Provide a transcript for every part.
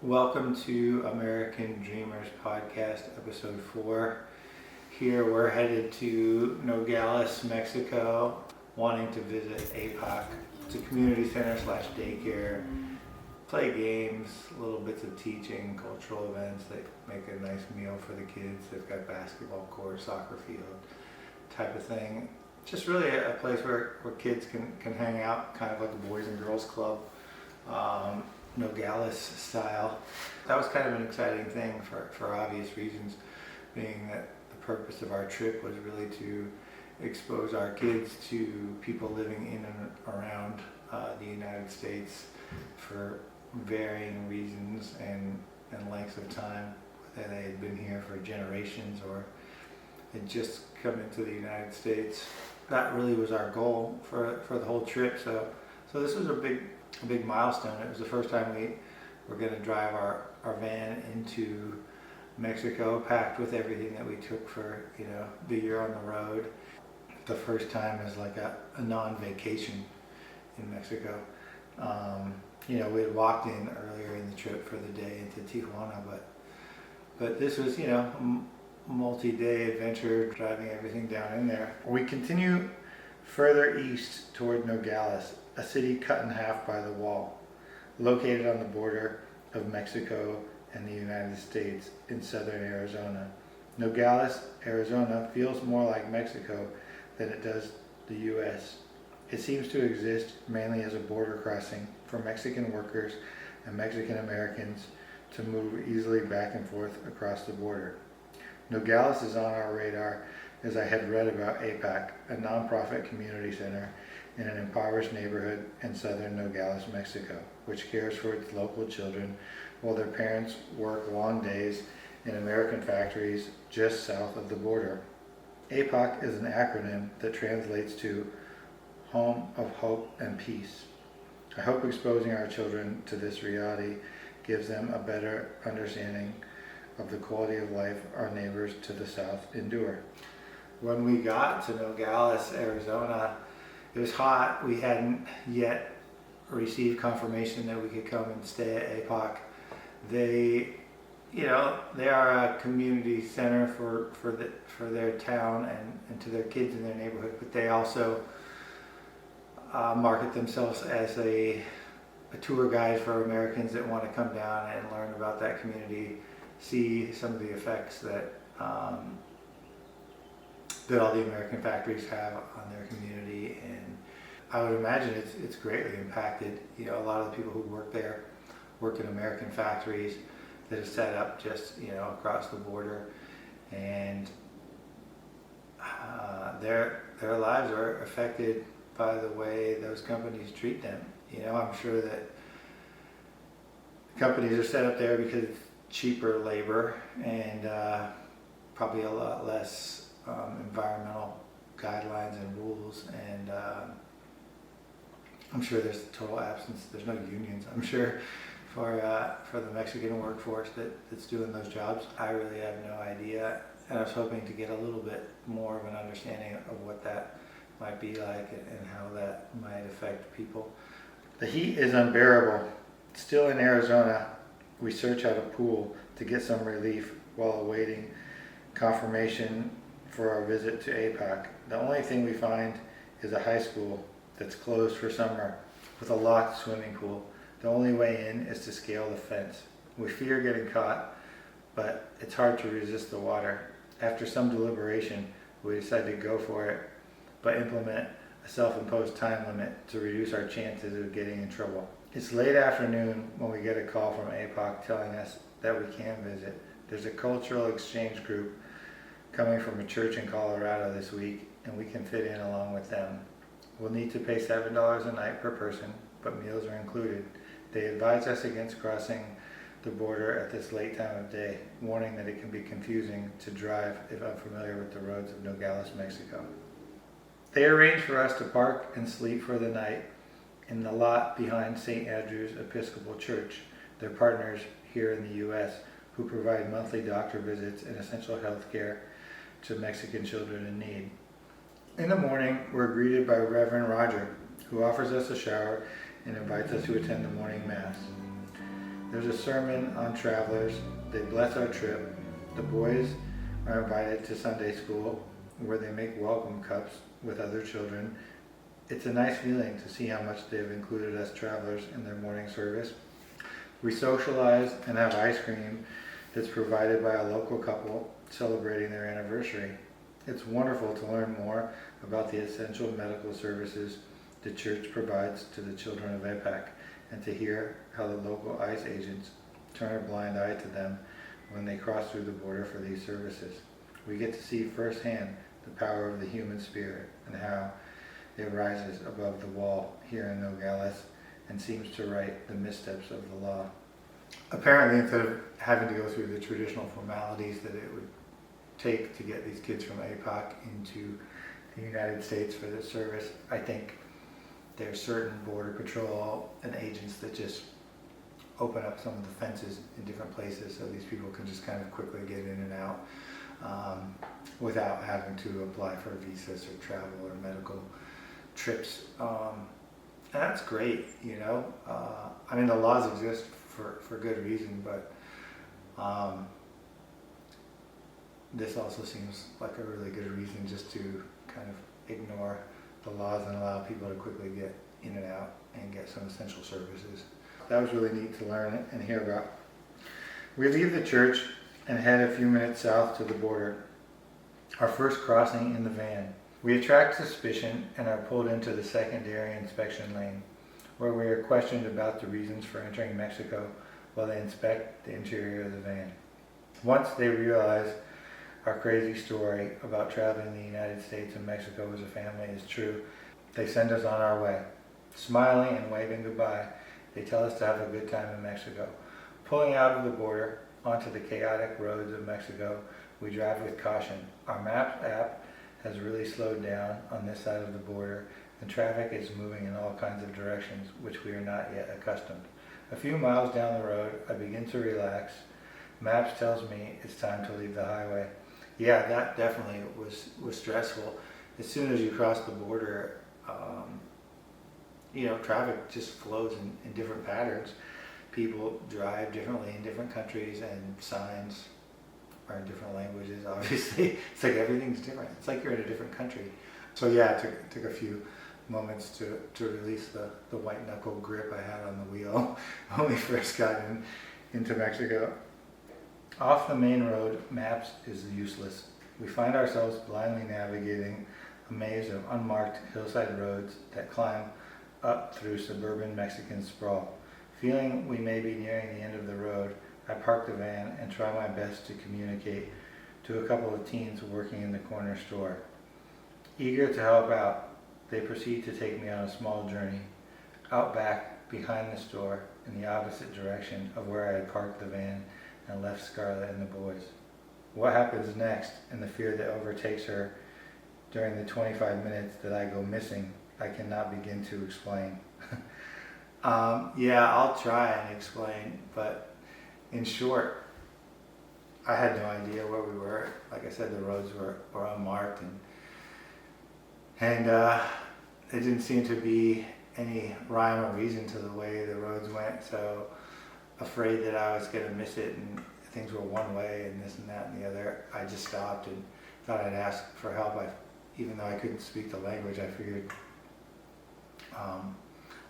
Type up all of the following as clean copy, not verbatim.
Welcome to American Dreamers Podcast, episode 4. Here we're headed to Nogales, Mexico, wanting to visit APAC. It's a community center slash daycare, play games, little bits of teaching, cultural events. They make a nice meal for the kids. They've got basketball court, soccer field type of thing. Just really a place where kids can hang out, kind of like a boys and girls club. Nogales style. That was kind of an exciting thing for obvious reasons, being that the purpose of our trip was really to expose our kids to people living in and around the United States for varying reasons and lengths of time, whether they had been here for generations or had just come into the United States. That really was our goal for the whole trip. So this was a big milestone. It was the first time we were going to drive our van into Mexico, packed with everything that we took for the year on the road. The first time as like a non-vacation in Mexico. We had walked in earlier in the trip for the day into Tijuana, but this was a multi-day adventure, driving everything down in there. We continue further east toward Nogales, a city cut in half by the wall, located on the border of Mexico and the United States in southern Arizona. Nogales, Arizona feels more like Mexico than it does the U.S. It seems to exist mainly as a border crossing for Mexican workers and Mexican Americans to move easily back and forth across the border. Nogales is on our radar as I had read about APAC, a nonprofit community center in an impoverished neighborhood in southern Nogales, Mexico, which cares for its local children while their parents work long days in American factories just south of the border. APAC is an acronym that translates to Home of Hope and Peace. I hope exposing our children to this reality gives them a better understanding of the quality of life our neighbors to the south endure. When we got to Nogales, Arizona, it was hot. We hadn't yet received confirmation that we could come and stay at APAC. They are a community center for their town and to their kids in their neighborhood, but they also market themselves as a tour guide for Americans that want to come down and learn about that community, see some of the effects that all the American factories have on their community. And I would imagine it's greatly impacted. A lot of the people who work there work in American factories that are set up just across the border, and their lives are affected by the way those companies treat them. I'm sure that companies are set up there because it's cheaper labor and probably a lot less environmental guidelines and rules, and I'm sure there's total absence. There's no unions, I'm sure, for the Mexican workforce that's doing those jobs. I really have no idea, and I was hoping to get a little bit more of an understanding of what that might be like and how that might affect people. The heat is unbearable. Still in Arizona, we search out a pool to get some relief while awaiting confirmation for our visit to APAC. The only thing we find is a high school that's closed for summer with a locked swimming pool. The only way in is to scale the fence. We fear getting caught, but it's hard to resist the water. After some deliberation, we decide to go for it, but implement a self-imposed time limit to reduce our chances of getting in trouble. It's late afternoon when we get a call from APAC telling us that we can visit. There's a cultural exchange group coming from a church in Colorado this week, and we can fit in along with them. We'll need to pay $7 a night per person, but meals are included. They advise us against crossing the border at this late time of day, warning that it can be confusing to drive if unfamiliar with the roads of Nogales, Mexico. They arrange for us to park and sleep for the night in the lot behind St. Andrew's Episcopal Church, their partners here in the U.S., who provide monthly doctor visits and essential health care to Mexican children in need. In the morning, we're greeted by Reverend Roger, who offers us a shower and invites us to attend the morning mass. There's a sermon on travelers. They bless our trip. The boys are invited to Sunday school where they make welcome cups with other children. It's a nice feeling to see how much they've included us travelers in their morning service. We socialize and have ice cream that's provided by a local couple celebrating their anniversary. It's wonderful to learn more about the essential medical services the church provides to the children of HEPAC, and to hear how the local ICE agents turn a blind eye to them when they cross through the border for these services. We get to see firsthand the power of the human spirit and how it rises above the wall here in Nogales and seems to right the missteps of the law. Apparently, instead of having to go through the traditional formalities that it would take to get these kids from APOC into the United States for this service, I think there's certain border patrol and agents that just open up some of the fences in different places so these people can just kind of quickly get in and out without having to apply for visas or travel or medical trips. And that's great, you know. I mean, the laws exist for good reason, but this also seems like a really good reason just to kind of ignore the laws and allow people to quickly get in and out and get some essential services. That was really neat to learn and hear about. We leave the church and head a few minutes south to the border, our first crossing in the van. We attract suspicion and are pulled into the secondary inspection lane, where we are questioned about the reasons for entering Mexico while they inspect the interior of the van. Once they realize our crazy story about traveling the United States and Mexico as a family is true, they send us on our way. Smiling and waving goodbye, they tell us to have a good time in Mexico. Pulling out of the border onto the chaotic roads of Mexico, we drive with caution. Our Maps app has really slowed down on this side of the border, and traffic is moving in all kinds of directions, which we are not yet accustomed. A few miles down the road, I begin to relax. Maps tells me it's time to leave the highway. Yeah, that definitely was stressful. As soon as you cross the border, traffic just flows in different patterns. People drive differently in different countries, and signs are in different languages, obviously. It's like everything's different. It's like you're in a different country. So yeah, it took a few moments to release the white knuckle grip I had on the wheel when we first got into Mexico. Off the main road, Maps is useless. We find ourselves blindly navigating a maze of unmarked hillside roads that climb up through suburban Mexican sprawl. Feeling we may be nearing the end of the road, I park the van and try my best to communicate to a couple of teens working in the corner store. Eager to help out, they proceed to take me on a small journey, out back behind the store in the opposite direction of where I had parked the van and left Scarlett and the boys. What happens next, and the fear that overtakes her during the 25 minutes that I go missing, I cannot begin to explain. Yeah, I'll try and explain, but in short, I had no idea where we were. Like I said, the roads were unmarked, and there didn't seem to be any rhyme or reason to the way the roads went, so afraid that I was going to miss it and things were one way and this and that and the other, I just stopped and thought I'd ask for help. Even though I couldn't speak the language, I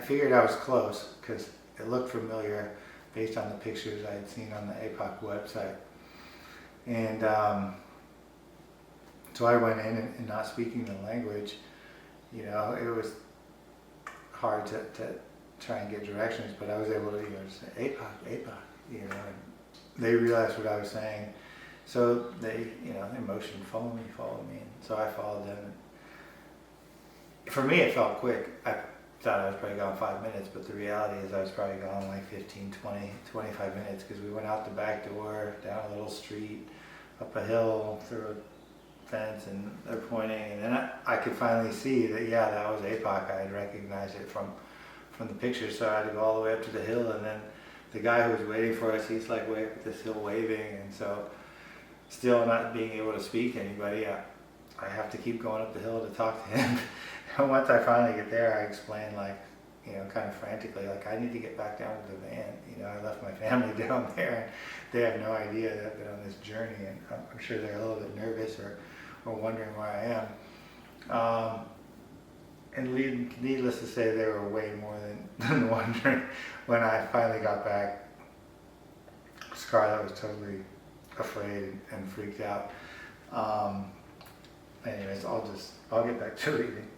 figured I was close because it looked familiar based on the pictures I had seen on the APOC website. And so I went in and not speaking the language, it was hard to try and get directions, but I was able to just say APOC, and they realized what I was saying. So they motioned, follow me, and so I followed them. And for me, it felt quick. I thought I was probably gone 5 minutes, but the reality is I was probably gone like 15, 20, 25 minutes because we went out the back door, down a little street, up a hill, through a fence, and they're pointing. And then I could finally see that, that was APOC. I had recognized it from the picture, so I had to go all the way up to the hill, and then the guy who was waiting for us, he's like way up at this hill waving, and so still not being able to speak to anybody, I have to keep going up the hill to talk to him. And once I finally get there, I explain kind of frantically, like, I need to get back down to the van. I left my family down there, and they have no idea that I've been on this journey, and I'm sure they're a little bit nervous or wondering where I am. And needless to say, they were way more than wondering when I finally got back. Scarlett was totally afraid and freaked out. Anyways, I'll get back to reading.